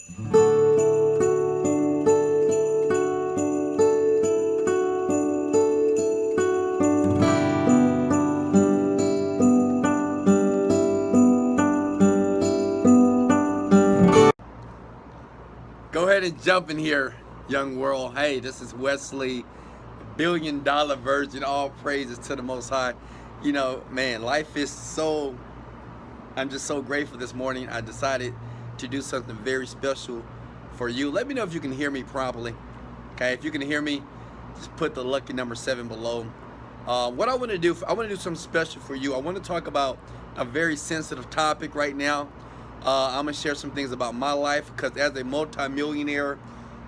Go ahead and jump in here, young world. Hey, this is Wesley, $1 billion virgin. All praises to the Most High. You know, man, life is so, I'm just so grateful this morning. I decided to do something very special for you. Let me know if you can hear me properly. Okay, if you can hear me, just put the lucky number 7 below. What I want to do, I want to do something special for you. I want to talk about a very sensitive topic right now. I'm going to share some things about my life, because as a multi-millionaire,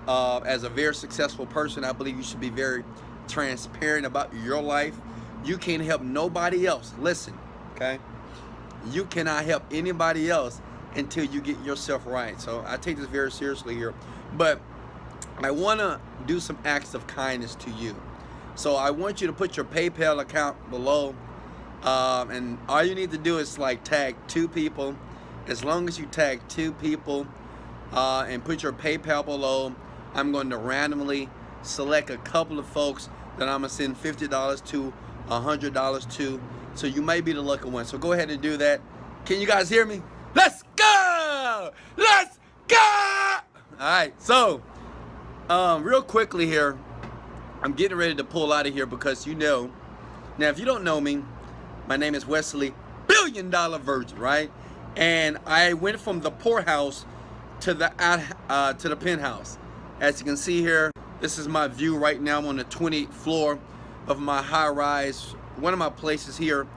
as a very successful person, I believe you should be very transparent about your life. You can't help nobody else. Listen, okay? You cannot help anybody else until you get yourself right. So I take this very seriously here. But I want to do some acts of kindness to you. So I want you to put your PayPal account below. And all you need to do is like tag 2 people. As long as you tag 2 people and put your PayPal below, I'm going to randomly select a couple of folks that I'm going to send $50 to, $100 to. So you may be the lucky one. So go ahead and do that. Can you guys hear me? Let's go! Let's go! All right, so real quickly here, I'm getting ready to pull out of here because you know, now if you don't know me, my name is Wesley, $1 billion virgin, right? And I went from the poorhouse to the penthouse. As you can see here, this is my view right now. I'm on the 20th floor of my high-rise, one of my places here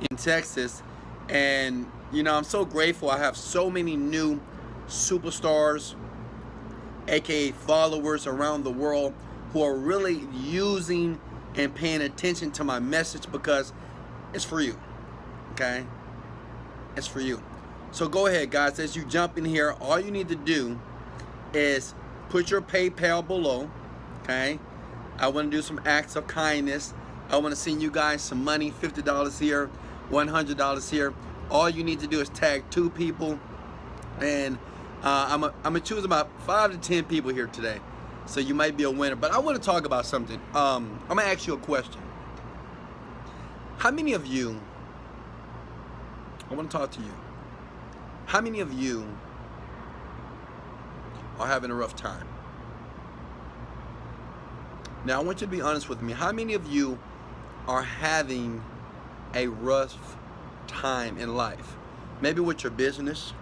in Texas. And you know, I'm so grateful. I have so many new superstars, aka followers around the world, who are really using and paying attention to my message, because it's for you. Okay, it's for you. So go ahead, guys, as you jump in here, all you need to do is put your PayPal below. Okay, I want to do some acts of kindness. I want to send you guys some money, $50 here, $100 here. All you need to do is tag 2 people, and I'm gonna choose about 5 to 10 people here today. So you might be a winner. But I want to talk about something. I'm gonna ask you a question. How many of you, I want to talk to you. How many of you are having a rough time? Now I want you to be honest with me. How many of you are having a rough time in life? Maybe with your business,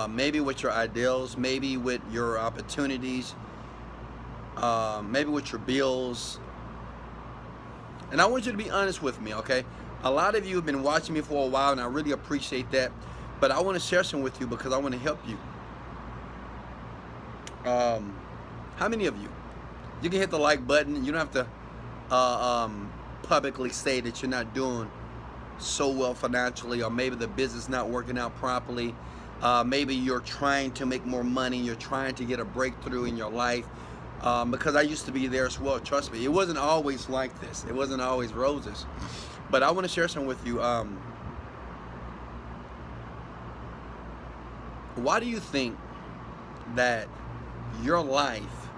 maybe with your ideals, maybe with your opportunities, maybe with your bills. And I want you to be honest with me, okay? A lot of you have been watching me for a while, and I really appreciate that. But I want to share some with you because I want to help you. How many of you? You can hit the like button. You don't have to publicly say that you're not doing so well financially, or maybe the business not working out properly. Maybe you're trying to make more money. You're trying to get a breakthrough in your life. Because I used to be there as well. Trust me, it wasn't always like this. It wasn't always roses. But I want to share some with you. Why do you think that your life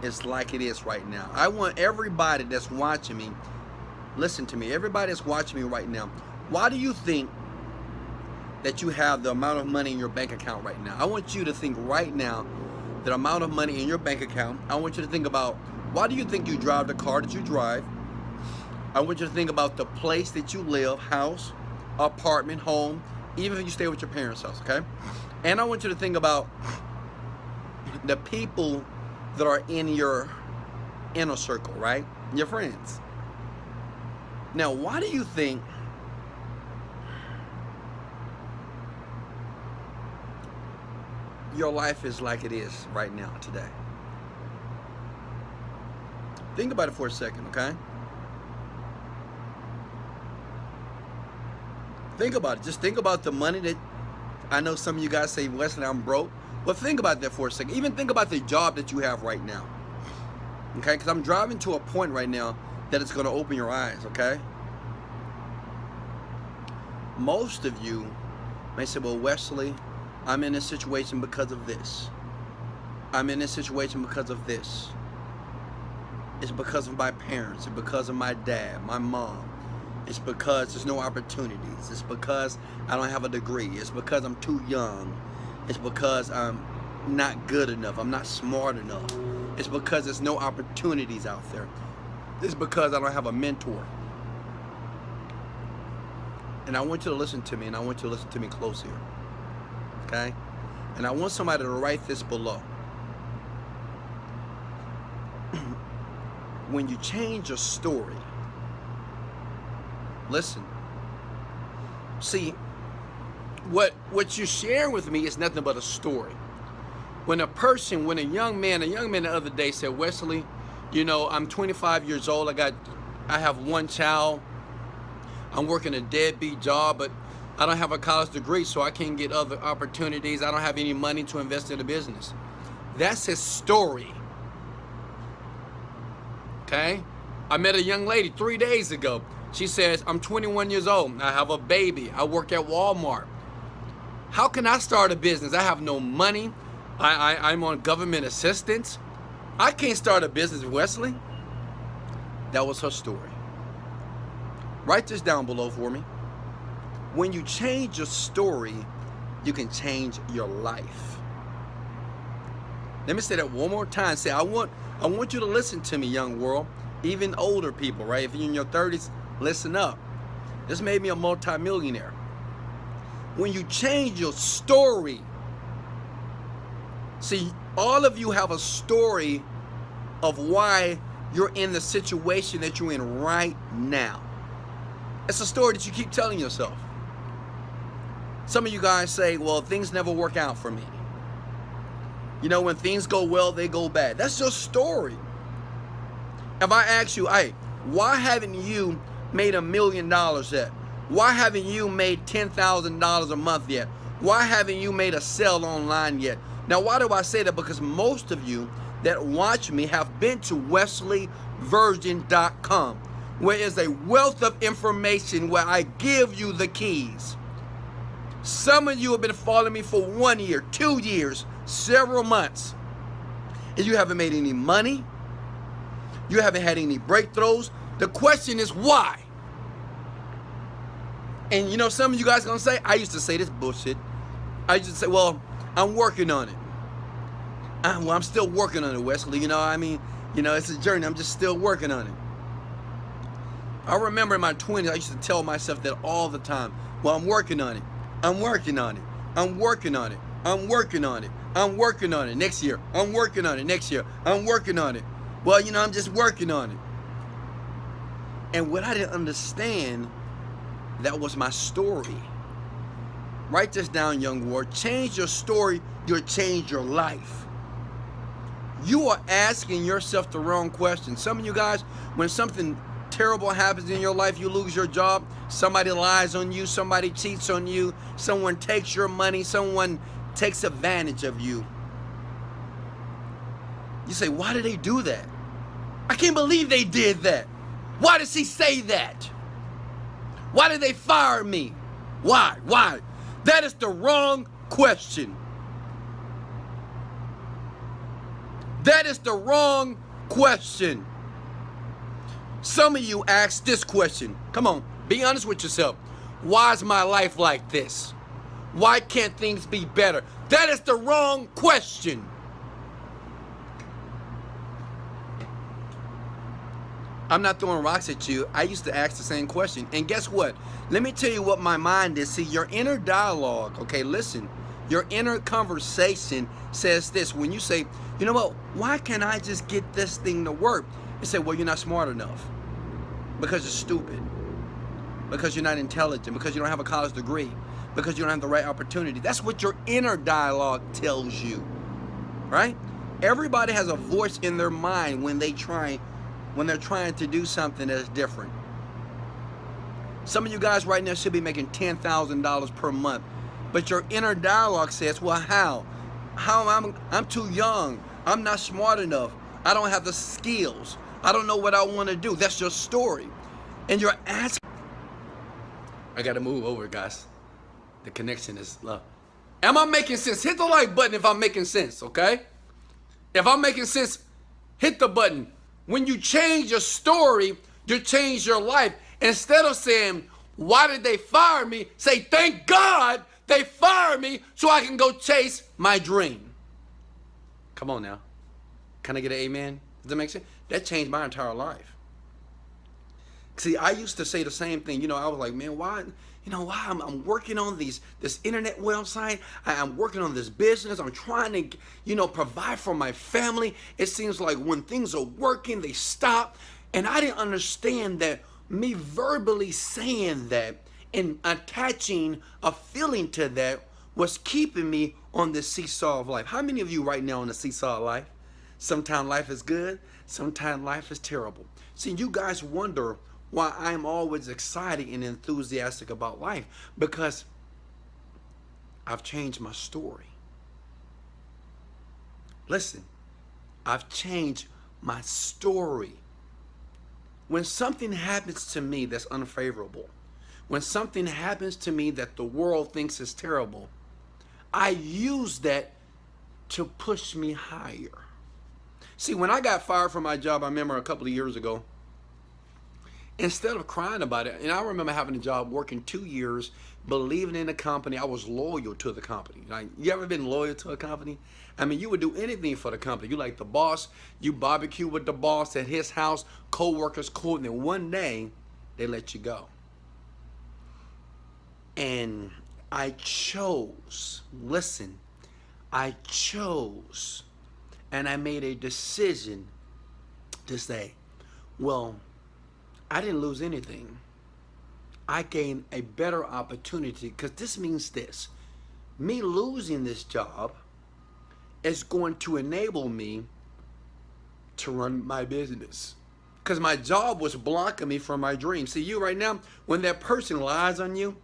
is like it is right now? I want everybody that's watching me, listen to me, everybody that's watching me right now, why do you think that you have the amount of money in your bank account right now? I want you to think right now, the amount of money in your bank account. I want you to think about, why do you think you drive the car that you drive? I want you to think about the place that you live, house, apartment, home, even if you stay with your parents' house, okay? And I want you to think about the people that are in your inner circle, right? Your friends. Now, why do you think your life is like it is right now, today? Think about it for a second, okay? Think about it. Just think about the money that, I know some of you guys say, Wesley, I'm broke. But think about that for a second. Even think about the job that you have right now. Okay? Because I'm driving to a point right now that it's going to open your eyes, okay? Most of you may say, well, Wesley, I'm in this situation because of this. I'm in this situation because of this. It's because of my parents. It's because of my dad, my mom. It's because there's no opportunities. It's because I don't have a degree. It's because I'm too young. It's because I'm not good enough. I'm not smart enough. It's because there's no opportunities out there. It's because I don't have a mentor. And I want you to listen to me, and I want you to listen to me close here. Okay? And I want somebody to write this below. When you change your story, listen. See, what you share with me is nothing but a story. When a young man the other day said, Wesley, you know, I'm 25 years old. I have one child. I'm working a deadbeat job, but I don't have a college degree, so I can't get other opportunities. I don't have any money to invest in a business. That's his story. Okay? I met a young lady 3 days ago. She says, I'm 21 years old. I have a baby. I work at Walmart. How can I start a business? I have no money. I'm on government assistance. I can't start a business, Wesley. That was her story. Write this down below for me. When you change your story, you can change your life. Let me say that one more time. Say, I want you to listen to me, young world. Even older people, right? If you're in your 30s, listen up. This made me a multimillionaire. When you change your story, see, all of you have a story of why you're in the situation that you're in right now. It's a story that you keep telling yourself. Some of you guys say, well, things never work out for me. You know, when things go well, they go bad. That's your story. If I ask you, hey, why haven't you made $1 million yet? Why haven't you made $10,000 a month yet? Why haven't you made a sale online yet? Now, why do I say that? Because most of you that watch me have been to wesleyvirgin.com, where is a wealth of information where I give you the keys. Some of you have been following me for 1 year, 2 years, several months, and you haven't made any money. You haven't had any breakthroughs. The question is why? And you know, some of you guys are gonna say, I used to say this bullshit. I used to say, well, I'm working on it. Well, I'm still working on it, Wesley. You know, I mean, you know, it's a journey. I'm just still working on it. I remember in my 20s, I used to tell myself that all the time. Well, I'm working on it. I'm working on it. I'm working on it. I'm working on it. I'm working on it. Next year, I'm working on it. Next year, I'm working on it. Well, you know, I'm just working on it. And what I didn't understand, that was my story. Write this down, young world. Change your story, you'll change your life. You are asking yourself the wrong question. Some of you guys, when something terrible happens in your life, you lose your job, somebody lies on you, somebody cheats on you, someone takes your money, someone takes advantage of you. You say, why did they do that? I can't believe they did that. Why does he say that? Why did they fire me? Why? Why? That is the wrong question. That is the wrong question. Some of you ask this question. Come on, be honest with yourself. Why is my life like this? Why can't things be better? That is the wrong question. I'm not throwing rocks at you. I used to ask the same question. And guess what? Let me tell you what my mind is. See, your inner dialogue, okay, listen. Your inner conversation says this. When you say, you know what, why can't I just get this thing to work? You say, well, you're not smart enough. Because you're stupid. Because you're not intelligent. Because you don't have a college degree. Because you don't have the right opportunity. That's what your inner dialogue tells you. Right? Everybody has a voice in their mind when they're trying to do something that's different. Some of you guys right now should be making $10,000 per month. But your inner dialogue says, well, how? I'm too young. I'm not smart enough. I don't have the skills. I don't know what I want to do. That's your story. And you're asking. I got to move over, guys. The connection is low. Am I making sense? Hit the like button if I'm making sense, okay? If I'm making sense, hit the button. When you change your story, you change your life. Instead of saying, why did they fire me? Say, thank God they fired me so I can go chase my dream. Come on now. Can I get an amen? Does that make sense? That changed my entire life. See, I used to say the same thing. I was like, man, why I'm working on this internet website. I'm working on this business. I'm trying to, provide for my family. It seems like when things are working, they stop. And I didn't understand that me verbally saying that and attaching a feeling to that was keeping me on this seesaw of life. How many of you right now on the seesaw of life? Sometimes life is good. Sometimes life is terrible. See, you guys wonder why I'm always excited and enthusiastic about life, because I've changed my story. Listen, I've changed my story. When something happens to me that's unfavorable, when something happens to me that the world thinks is terrible, I use that to push me higher. See, when I got fired from my job, I remember a couple of years ago, instead of crying about it, and I remember having a job working 2 years, believing in the company, I was loyal to the company. Like, you ever been loyal to a company? I mean, you would do anything for the company. You like the boss, you barbecue with the boss at his house, co-workers, cool, and then one day, they let you go. And I chose, listen, I chose, and I made a decision to say, well, I didn't lose anything. I gained a better opportunity, because this means this. Me losing this job is going to enable me to run my business, because my job was blocking me from my dream. See, you right now, when that person lies on you,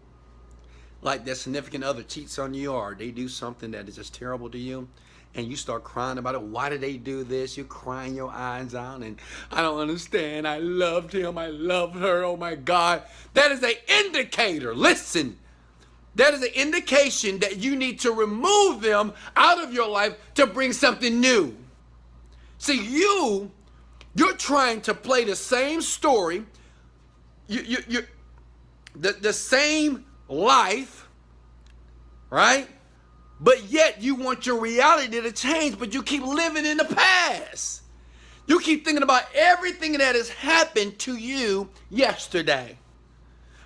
like that significant other cheats on you, or they do something that is just terrible to you, and you start crying about it. Why did they do this? You're crying your eyes out, and I don't understand. I loved him. I loved her. Oh my God. That is an indicator. Listen, that is an indication that you need to remove them out of your life to bring something new. See, you're trying to play the same story, the same life, right? But yet you want your reality to change, but you keep living in the past. You keep thinking about everything that has happened to you yesterday.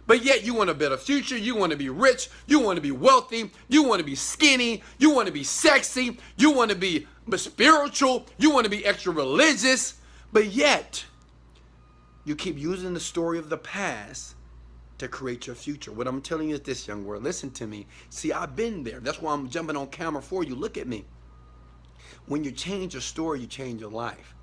But yet you want a better future. You want to be rich. You want to be wealthy. You want to be skinny. You want to be sexy. You want to be spiritual. You want to be extra religious. But yet you keep using the story of the past to create your future. What I'm telling you is this, young world. Listen to me. See, I've been there. That's why I'm jumping on camera for you. Look at me. When you change your story, you change your life.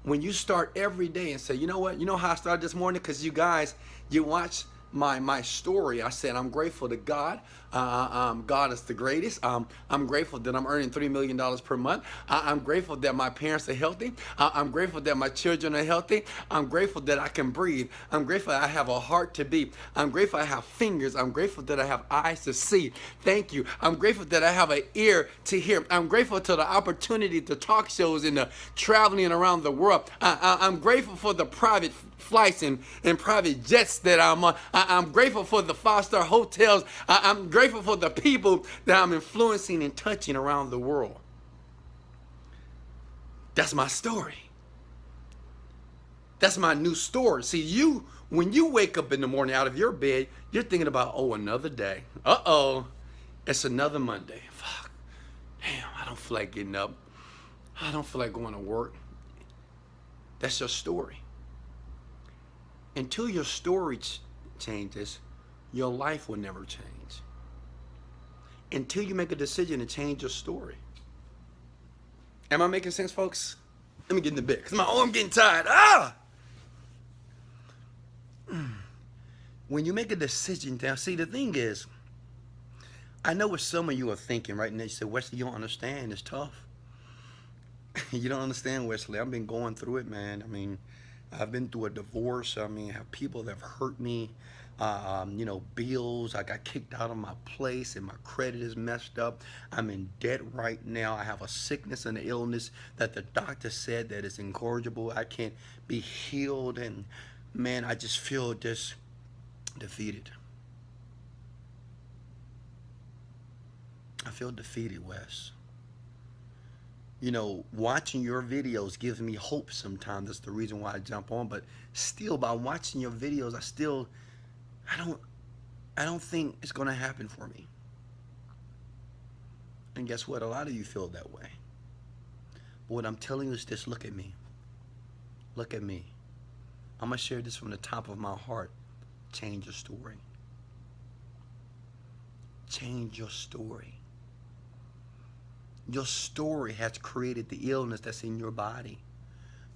When you start every day and say, you know what? You know how I started this morning? Because you guys, you watch my story. I said, I'm grateful to God. God is the greatest. I'm grateful that I'm earning $3 million per month. I'm grateful that my parents are healthy. I'm grateful that my children are healthy. I'm grateful that I can breathe. I'm grateful I have a heart to beat. I'm grateful I have fingers. I'm grateful that I have eyes to see. Thank you. I'm grateful that I have an ear to hear. I'm grateful to the opportunity to talk shows and the traveling around the world. I'm grateful for the private flights and private jets that I'm on. I'm grateful for the 5-star hotels. I'm grateful for the people that I'm influencing and touching around the world. That's my story. That's my new story. See, when you wake up in the morning out of your bed, you're thinking about, oh, another day. Uh-oh, it's another Monday. Fuck. Damn, I don't feel like getting up. I don't feel like going to work. That's your story. Until your story changes, your life will never change. Until you make a decision to change your story. Am I making sense, folks? Let me get in the bed, because my arm getting tired. When you make a decision, now see, the thing is, I know what some of you are thinking right now. You say, Wesley, you don't understand. It's tough. You don't understand, Wesley. I've been going through it, man. I mean, I've been through a divorce. I mean, I have people that have hurt me. bills. I got kicked out of my place and my credit is messed up. I'm in debt right now. I have a sickness and an illness that the doctor said that is incorrigible. I can't be healed. And man, I just feel just defeated. I feel defeated, Wes. Watching your videos gives me hope sometimes. That's the reason why I jump on. But still, by watching your videos, I don't think it's going to happen for me. And guess what? A lot of you feel that way. But what I'm telling you is this: look at me. Look at me. I'm going to share this from the top of my heart. Change your story. Change your story. Your story has created the illness that's in your body.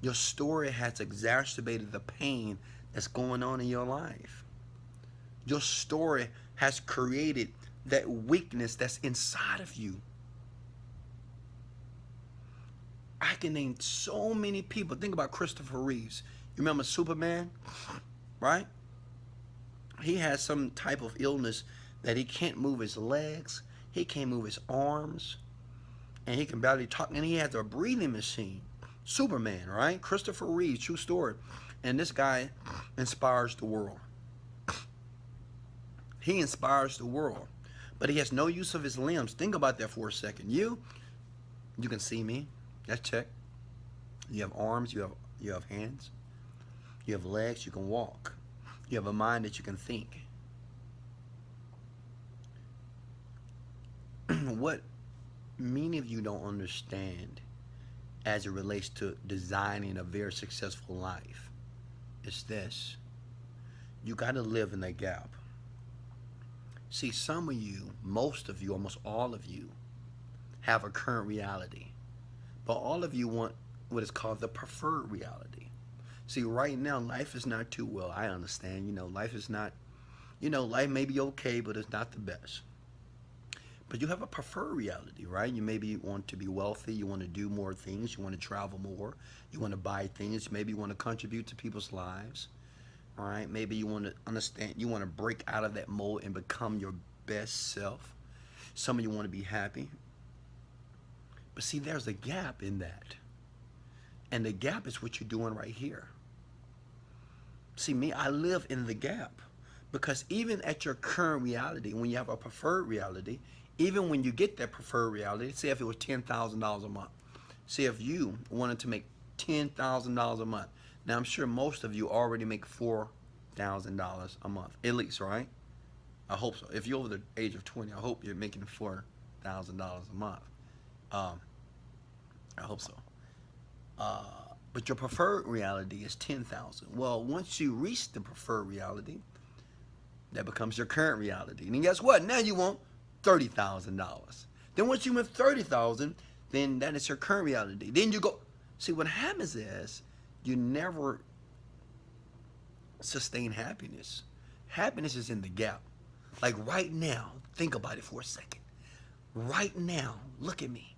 Your story has exacerbated the pain that's going on in your life. Your story has created that weakness that's inside of you. I can name so many people. Think about Christopher Reeves. You remember Superman, right? He has some type of illness that he can't move his legs. He can't move his arms. And he can barely talk. And he has a breathing machine. Superman, right? Christopher Reeves, true story. And this guy inspires the world. He inspires the world. But he has no use of his limbs. Think about that for a second. You can see me. That's check. You have arms. You have hands. You have legs. You can walk. You have a mind that you can think. What many of you don't understand as it relates to designing a very successful life is this: you got to live in that gap. See, some of you, most of you, almost all of you have a current reality, but all of you want what is called the preferred reality. See, right now life is not too well. I understand, life is not, life may be okay, but it's not the best. But you have a preferred reality, right? You maybe want to be wealthy. You want to do more things. You want to travel more. You want to buy things. Maybe you want to contribute to people's lives. All right? Maybe you want to understand. You want to break out of that mold and become your best self. Some of you want to be happy. But see, there's a gap in that. And the gap is what you're doing right here. See, me, I live in the gap. Because even at your current reality, when you have a preferred reality, even when you get that preferred reality, say if it was $10,000 a month. Say if you wanted to make $10,000 a month. Now, I'm sure most of you already make $4,000 a month, at least, right? I hope so. If you're over the age of 20, I hope you're making $4,000 a month. I hope so. But your preferred reality is $10,000. Well, once you reach the preferred reality, that becomes your current reality. And then guess what? Now you want $30,000. Then once you win $30,000, then that is your current reality. Then you go. See, what happens is you never sustain happiness. Happiness is in the gap. Like right now, think about it for a second. Right now, look at me.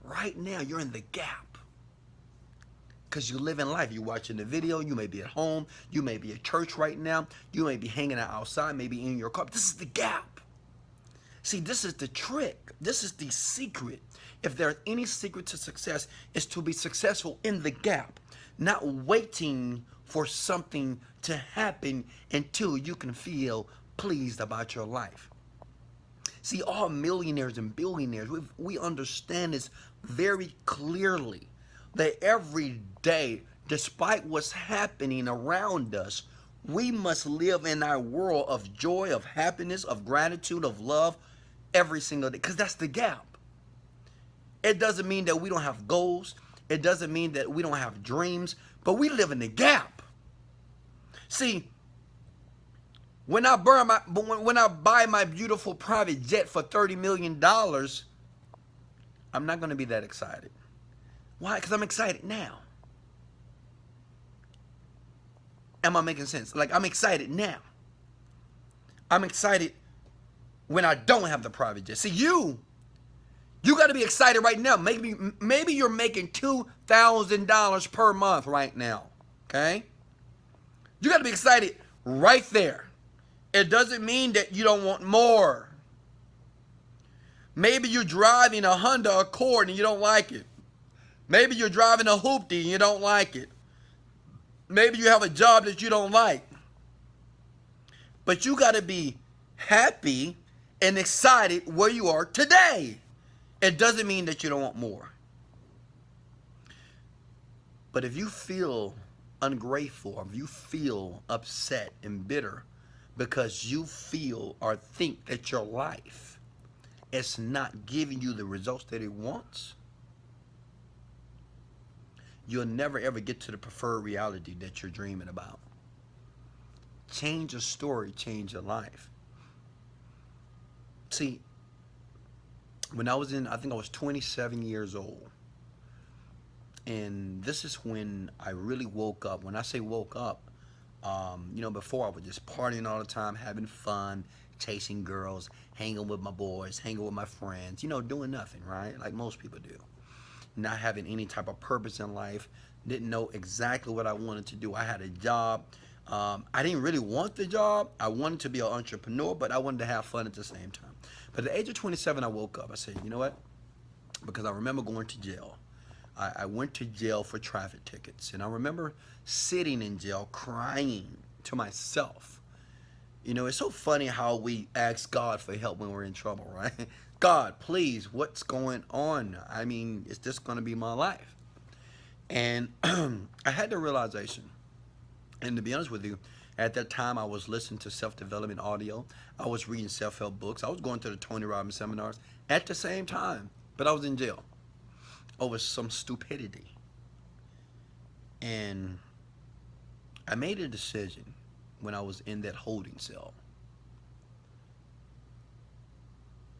Right now, you're in the gap. Because you're living life. You're watching the video. You may be at home. You may be at church right now. You may be hanging out outside, maybe in your car. This is the gap. See, this is the trick. This is the secret. If there's any secret to success, is to be successful in the gap. Not waiting for something to happen until you can feel pleased about your life. See, all millionaires and billionaires, we understand this very clearly. That every day, despite what's happening around us, we must live in our world of joy, of happiness, of gratitude, of love every single day. Because that's the gap. It doesn't mean that we don't have goals. It doesn't mean that we don't have dreams. But we live in the gap. See, when I buy my beautiful private jet for $30 million, I'm not going to be that excited. Why? Because I'm excited now. Am I making sense? Like, I'm excited now. I'm excited when I don't have the private jet. See, you got to be excited right now. Maybe you're making $2,000 per month right now. Okay? You got to be excited right there. It doesn't mean that you don't want more. Maybe you're driving a Honda Accord and you don't like it. Maybe you're driving a hoopty and you don't like it. Maybe you have a job that you don't like. But you got to be happy and excited where you are today. It doesn't mean that you don't want more. But if you feel ungrateful, if you feel upset and bitter because you feel or think that your life is not giving you the results that it wants, you'll never ever get to the preferred reality that you're dreaming about. Change your story, change your life. See, when I think I was 27 years old. And this is when I really woke up. When I say woke up, before I was just partying all the time, having fun, chasing girls, hanging with my boys, hanging with my friends, doing nothing, right? Like most people do. Not having any type of purpose in life. Didn't know exactly what I wanted to do. I had a job. I didn't really want the job. I wanted to be an entrepreneur, but I wanted to have fun at the same time. But at the age of 27, I woke up. I said, you know what? Because I remember going to jail. I went to jail for traffic tickets. And I remember sitting in jail crying to myself. It's so funny how we ask God for help when we're in trouble, right? God, please, what's going on? I mean, is this going to be my life? And I had the realization. And to be honest with you, at that time, I was listening to self-development audio. I was reading self-help books. I was going to the Tony Robbins seminars at the same time. But I was in jail over some stupidity. And I made a decision when I was in that holding cell.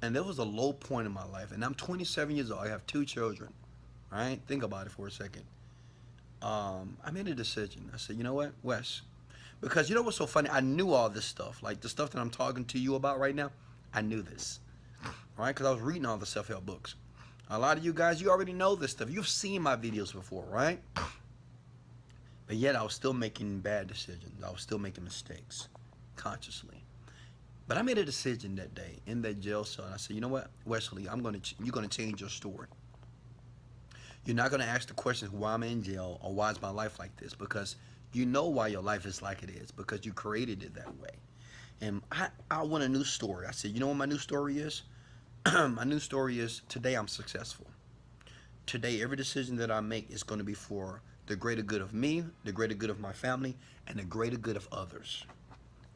And there was a low point in my life. And I'm 27 years old. I have 2 children. Right? Think about it for a second. I made a decision. I said, you know what, Wes? Because you know what's so funny? I knew all this stuff. Like the stuff that I'm talking to you about right now, I knew this. Right? Because I was reading all the self-help books. A lot of you guys, you already know this stuff. You've seen my videos before, right? But yet I was still making bad decisions. I was still making mistakes consciously. But I made a decision that day in that jail cell. And I said, you know what, Wesley, you're going to change your story. You're not going to ask the questions why I'm in jail or why is my life like this, because you know why your life is like it is, because you created it that way. And I want a new story. I said, you know what my new story is? My new story is today I'm successful. Today, every decision that I make is going to be for the greater good of me, the greater good of my family, and the greater good of others.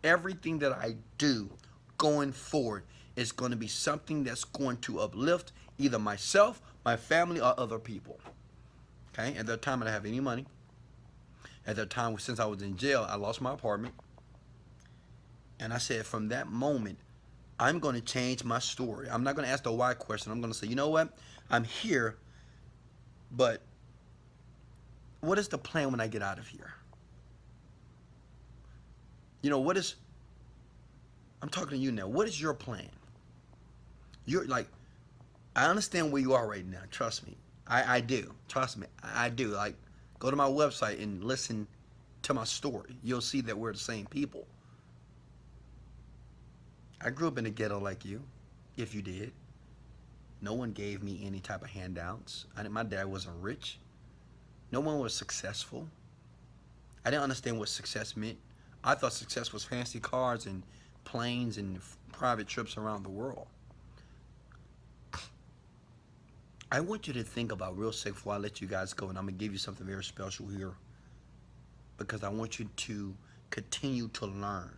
Everything that I do going forward is going to be something that's going to uplift either myself, my family, or other people. Okay? At that time, I didn't have any money. At that time, since I was in jail, I lost my apartment. And I said, from that moment, I'm going to change my story. I'm not going to ask the why question. I'm going to say, you know what? I'm here, but what is the plan when I get out of here? I'm talking to you now. What is your plan? You're like, I understand where you are right now. Trust me. I do. Trust me. I do. Like, go to my website and listen to my story. You'll see that we're the same people. I grew up in a ghetto like you, if you did. No one gave me any type of handouts. My dad wasn't rich. No one was successful. I didn't understand what success meant. I thought success was fancy cars and planes and private trips around the world. I want you to think about real quick before I let you guys go, and I'm going to give you something very special here, because I want you to continue to learn.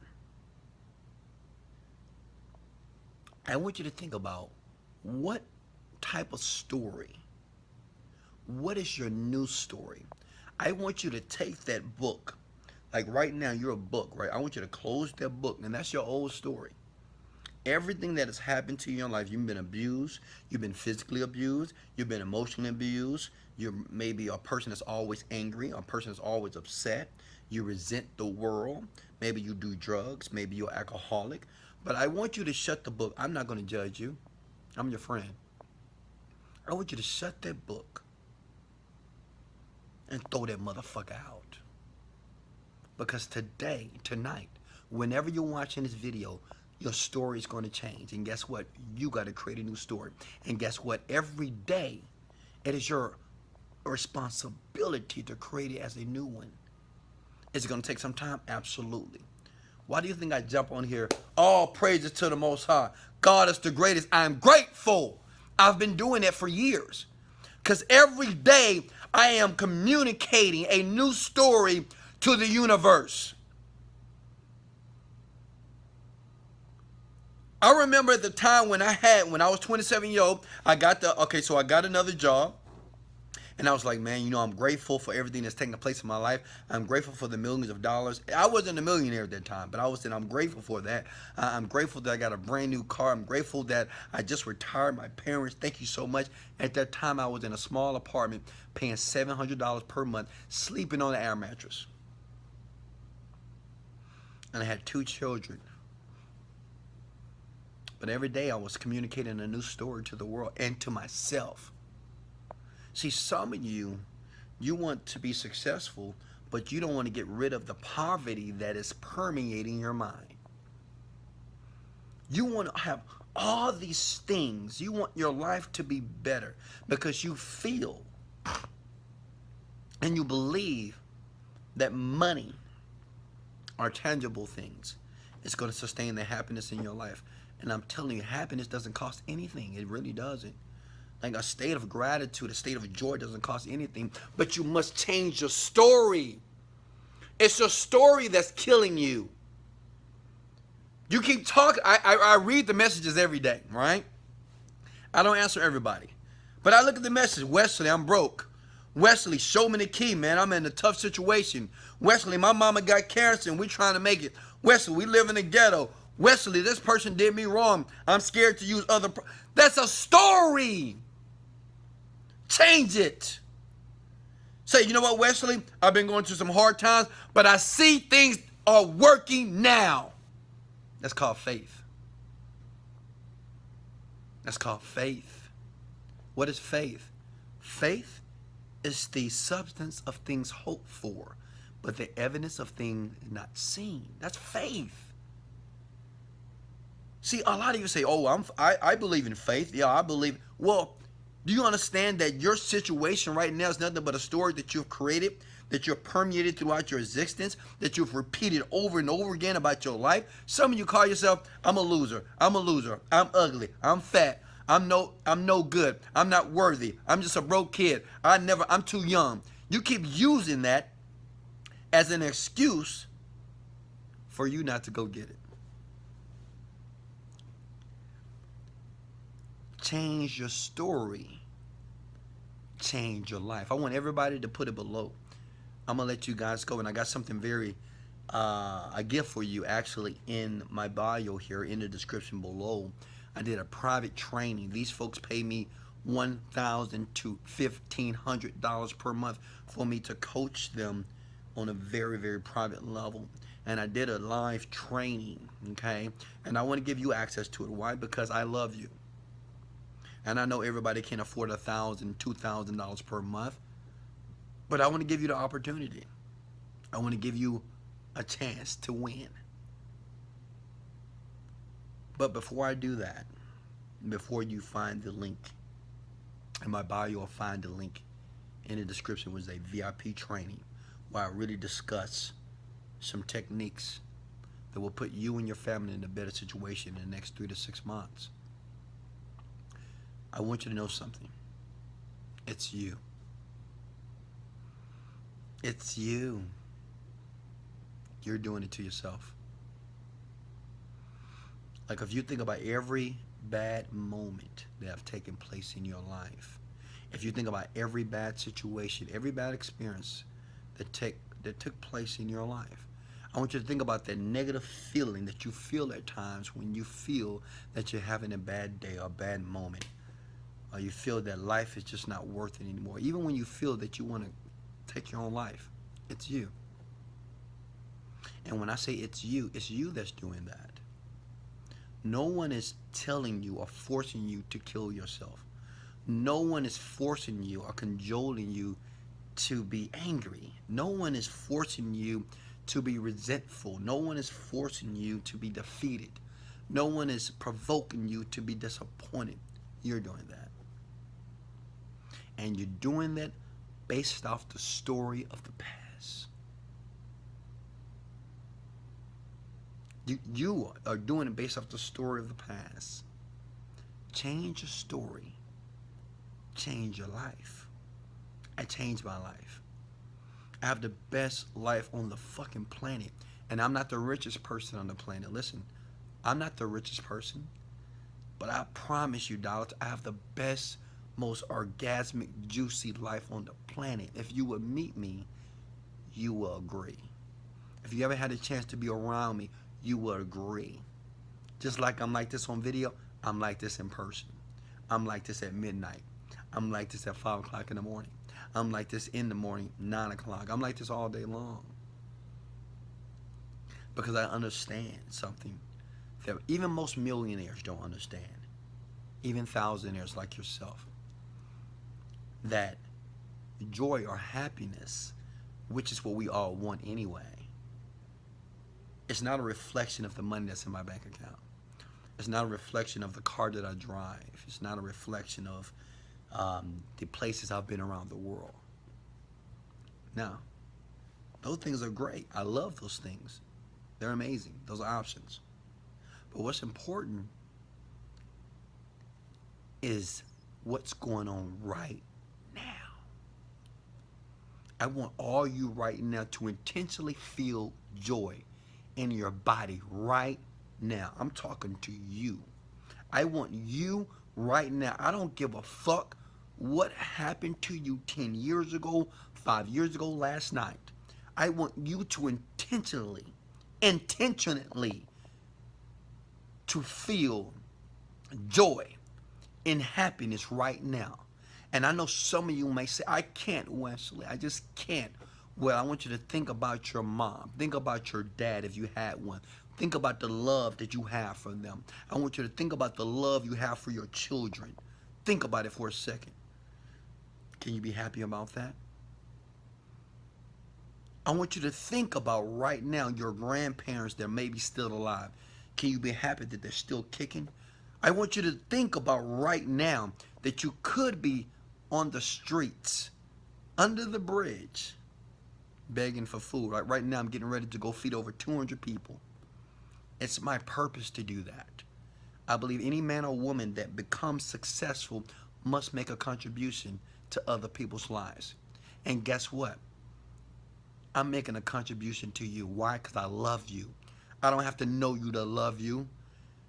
I want you to think about what type of story, what is your new story? I want you to take that book, like right now you're a book, right? I want you to close that book, and that's your old story. Everything that has happened to you in your life, you've been abused, you've been physically abused, you've been emotionally abused, you're maybe a person that's always angry, a person that's always upset, you resent the world, maybe you do drugs, maybe you're alcoholic. But I want you to shut the book. I'm not going to judge you. I'm your friend. I want you to shut that book and throw that motherfucker out. Because tonight, whenever you're watching this video, your story is going to change. And guess what? You got to create a new story. And guess what? Every day, it is your responsibility to create it as a new one. Is it going to take some time? Absolutely. Why do you think I jump on here? All praises to the Most High. God is the greatest. I'm grateful. I've been doing that for years. Because every day I am communicating a new story to the universe. I remember at the time when I was 27 years old, I got another job. And I was like, man, you know, I'm grateful for everything that's taking place in my life. I'm grateful for the millions of dollars. I wasn't a millionaire at that time, but I was saying I'm grateful for that. I'm grateful that I got a brand new car. I'm grateful that I just retired my parents. Thank you so much. At that time, I was in a small apartment, paying $700 per month, sleeping on an air mattress. And I had 2 children. But every day I was communicating a new story to the world and to myself. See, some of you want to be successful, but you don't want to get rid of the poverty that is permeating your mind. You want to have all these things. You want your life to be better because you feel and you believe that money or tangible things is going to sustain the happiness in your life. And I'm telling you, happiness doesn't cost anything. It really doesn't. Like a state of gratitude, a state of joy doesn't cost anything, but you must change your story. It's your story that's killing you. You keep talking. I read the messages every day, right? I don't answer everybody, but I look at the message. Wesley, I'm broke. Wesley, show me the key, man. I'm in a tough situation. Wesley, my mama got cancer and we're trying to make it. Wesley, we live in the ghetto. Wesley, this person did me wrong. I'm scared to use other. That's a story. Change it. Say, you know what, Wesley? I've been going through some hard times, but I see things are working now. That's called faith. That's called faith. What is faith? Faith is the substance of things hoped for, but the evidence of things not seen. That's faith. See, a lot of you say, oh, I believe in faith. Yeah, I believe. Well, do you understand that your situation right now is nothing but a story that you've created, that you've permeated throughout your existence, that you've repeated over and over again about your life? Some of you call yourself, I'm a loser. I'm a loser. I'm ugly. I'm fat. I'm no good. I'm not worthy. I'm just a broke kid. I'm too young. You keep using that as an excuse for you not to go get it. Change your story. Change your life. I want everybody to put it below. I'm going to let you guys go. And I got something a gift for you actually in my bio here in the description below. I did a private training. These folks pay me $1,000 to $1,500 per month for me to coach them on a very, very private level. And I did a live training, okay? And I want to give you access to it. Why? Because I love you. And I know everybody can't afford $1,000, $2,000 per month, but I want to give you the opportunity. I want to give you a chance to win. But before I do that, before you find the link in my bio or find the link in the description, was a VIP training where I really discuss some techniques that will put you and your family in a better situation in the next 3 to 6 months. I want you to know something. It's you. It's you. You're doing it to yourself. Like if you think about every bad moment that have taken place in your life, if you think about every bad situation, every bad experience that took place in your life, I want you to think about that negative feeling that you feel at times when you feel that you're having a bad day or a bad moment. Or you feel that life is just not worth it anymore. Even when you feel that you want to take your own life, it's you. And when I say it's you that's doing that. No one is telling you or forcing you to kill yourself. No one is forcing you or cajoling you to be angry. No one is forcing you to be resentful. No one is forcing you to be defeated. No one is provoking you to be disappointed. You're doing that. And you're doing that based off the story of the past. You are doing it based off the story of the past. Change your story. Change your life. I changed my life. I have the best life on the fucking planet. And I'm not the richest person on the planet. Listen, I'm not the richest person. But I promise you, dollars, I have the best, most orgasmic, juicy life on the planet. If you would meet me, you will agree. If you ever had a chance to be around me, you will agree. Just like I'm like this on video, I'm like this in person. I'm like this at midnight. I'm like this at 5 o'clock in the morning. I'm like this in the morning, 9 o'clock. I'm like this all day long. Because I understand something that even most millionaires don't understand. Even thousandaires like yourself. That joy or happiness, which is what we all want anyway, it's not a reflection of the money that's in my bank account. It's not a reflection of the car that I drive. It's not a reflection of the places I've been around the world. Now, those things are great. I love those things. They're amazing. Those are options. But what's important is what's going on right now. I want all you right now to intentionally feel joy in your body right now. I'm talking to you. I want you right now. I don't give a fuck what happened to you 10 years ago, 5 years ago, last night. I want you to intentionally to feel joy and happiness right now. And I know some of you may say, I can't, Wesley. I just can't. Well, I want you to think about your mom. Think about your dad if you had one. Think about the love that you have for them. I want you to think about the love you have for your children. Think about it for a second. Can you be happy about that? I want you to think about right now your grandparents that may be still alive. Can you be happy that they're still kicking? I want you to think about right now that you could be on the streets, under the bridge, begging for food. Right now I'm getting ready to go feed over 200 people. It's my purpose to do that. I believe any man or woman that becomes successful must make a contribution to other people's lives. And guess what? I'm making a contribution to you. Why? Because I love you. I don't have to know you to love you.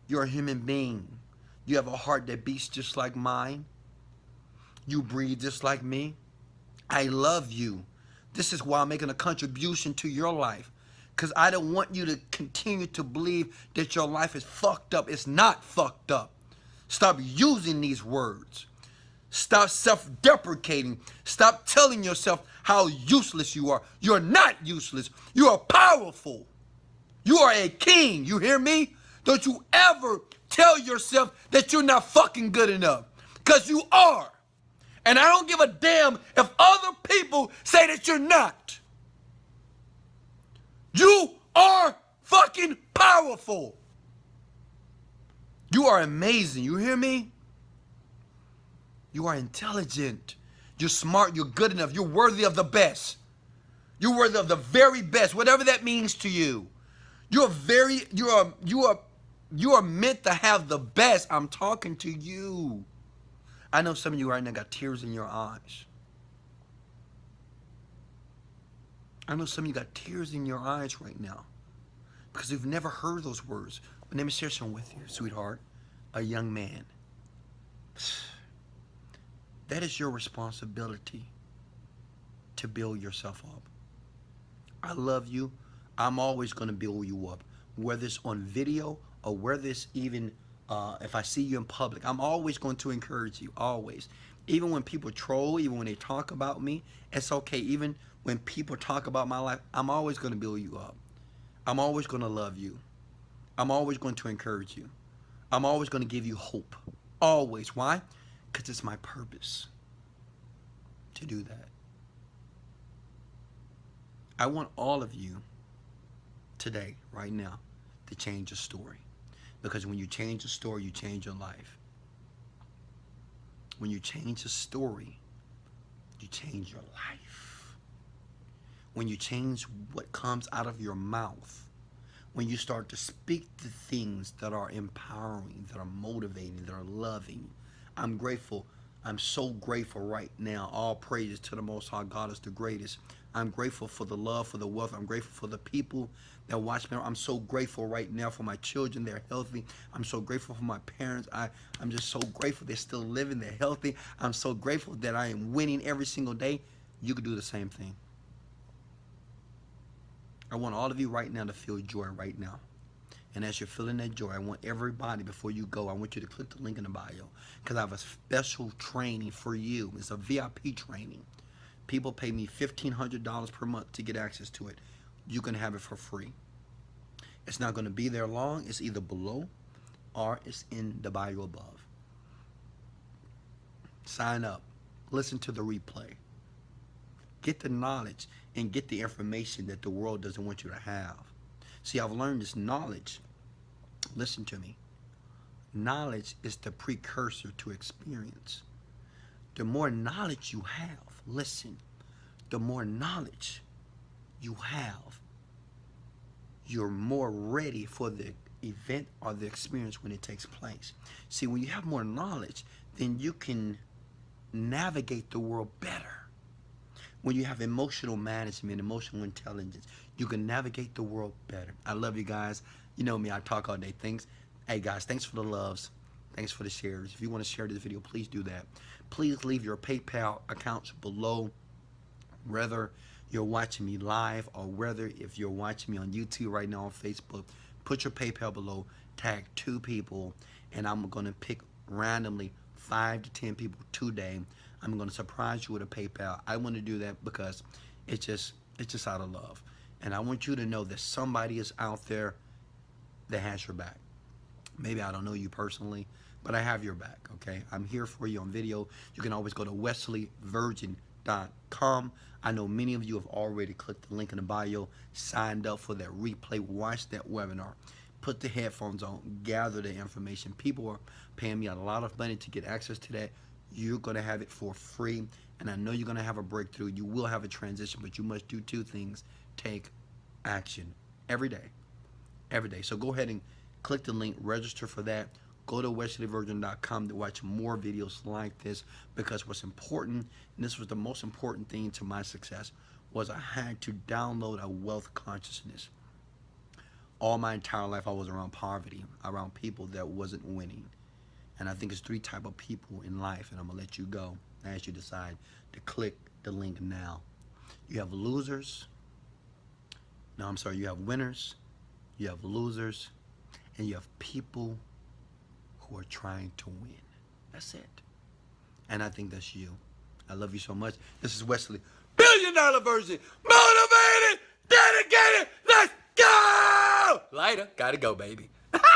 You're a human being. You have a heart that beats just like mine. You breathe just like me. I love you. This is why I'm making a contribution to your life. Because I don't want you to continue to believe that your life is fucked up. It's not fucked up. Stop using these words. Stop self-deprecating. Stop telling yourself how useless you are. You're not useless. You are powerful. You are a king. You hear me? Don't you ever tell yourself that you're not fucking good enough. Because you are. And I don't give a damn if other people say that you're not. You are fucking powerful. You are amazing. You hear me? You are intelligent. You're smart. You're good enough. You're worthy of the best. You're worthy of the very best, whatever that means to you. You are meant to have the best. I'm talking to you. I know some of you right now got tears in your eyes. I know some of you got tears in your eyes right now because you've never heard those words. But let me share some with you, sweetheart. A young man. That is your responsibility to build yourself up. I love you. I'm always going to build you up, whether it's on video or whether it's even if I see you in public. I'm always going to encourage you, always. Even when people troll, even when they talk about me, it's okay. Even when people talk about my life, I'm always going to build you up. I'm always going to love you. I'm always going to encourage you. I'm always going to give you hope. Always. Why? Because it's my purpose to do that. I want all of you today, right now, to change your story. Because when you change your story, you change your life. When you change your story, you change your life. When you change what comes out of your mouth, when you start to speak the things that are empowering, that are motivating, that are loving. I'm grateful. I'm so grateful right now. All praises to the Most High. God is the greatest. I'm grateful for the love, for the wealth. I'm grateful for the people that watch me. I'm so grateful right now for my children. They're healthy. I'm so grateful for my parents. I'm just so grateful they're still living. They're healthy. I'm so grateful that I am winning every single day. You could do the same thing. I want all of you right now to feel joy right now. And as you're feeling that joy, I want everybody, before you go, I want you to click the link in the bio, because I have a special training for you. It's a VIP training. People pay me $1,500 per month to get access to it. You can have it for free. It's not going to be there long. It's either below or it's in the bio above. Sign up. Listen to the replay. Get the knowledge and get the information that the world doesn't want you to have. See, I've learned this knowledge. Listen to me. Knowledge is the precursor to experience. The more knowledge you have, listen, the more knowledge you have, you're more ready for the event or the experience when it takes place. See, when you have more knowledge, then you can navigate the world better. When you have emotional management, emotional intelligence, you can navigate the world better. I love you guys. You know me, I talk all day. Thanks. Hey guys, thanks for the loves. Thanks for the shares. If you want to share this video, please do that. Please leave your PayPal accounts below, whether you're watching me live or whether if you're watching me on YouTube right now, on Facebook. Put your PayPal below, tag 2 people, and I'm going to pick randomly 5 to 10 people today. I'm going to surprise you with a PayPal. I want to do that because it's just out of love. And I want you to know that somebody is out there that has your back. Maybe I don't know you personally, but I have your back, okay? I'm here for you on video. You can always go to wesleyvirgin.com. I know many of you have already clicked the link in the bio, signed up for that replay, watched that webinar, put the headphones on, gather the information. People are paying me a lot of money to get access to that. You're going to have it for free, and I know you're going to have a breakthrough. You will have a transition, but you must do 2 things. Take action every day. Every day. So go ahead and click the link, register for that. Go to wesleyvirgin.com to watch more videos like this, because what's important, and this was the most important thing to my success, was I had to download a wealth consciousness. All my entire life I was around poverty, around people that wasn't winning. And I think it's 3 types of people in life, and I'm going to let you go as you decide to click the link now. You have losers. No, I'm sorry. You have winners. You have losers. And you have people who are trying to win. That's it. And I think that's you. I love you so much. This is Wesley, $1 billion version. Motivated, dedicated. Let's go. Later. Gotta go, baby.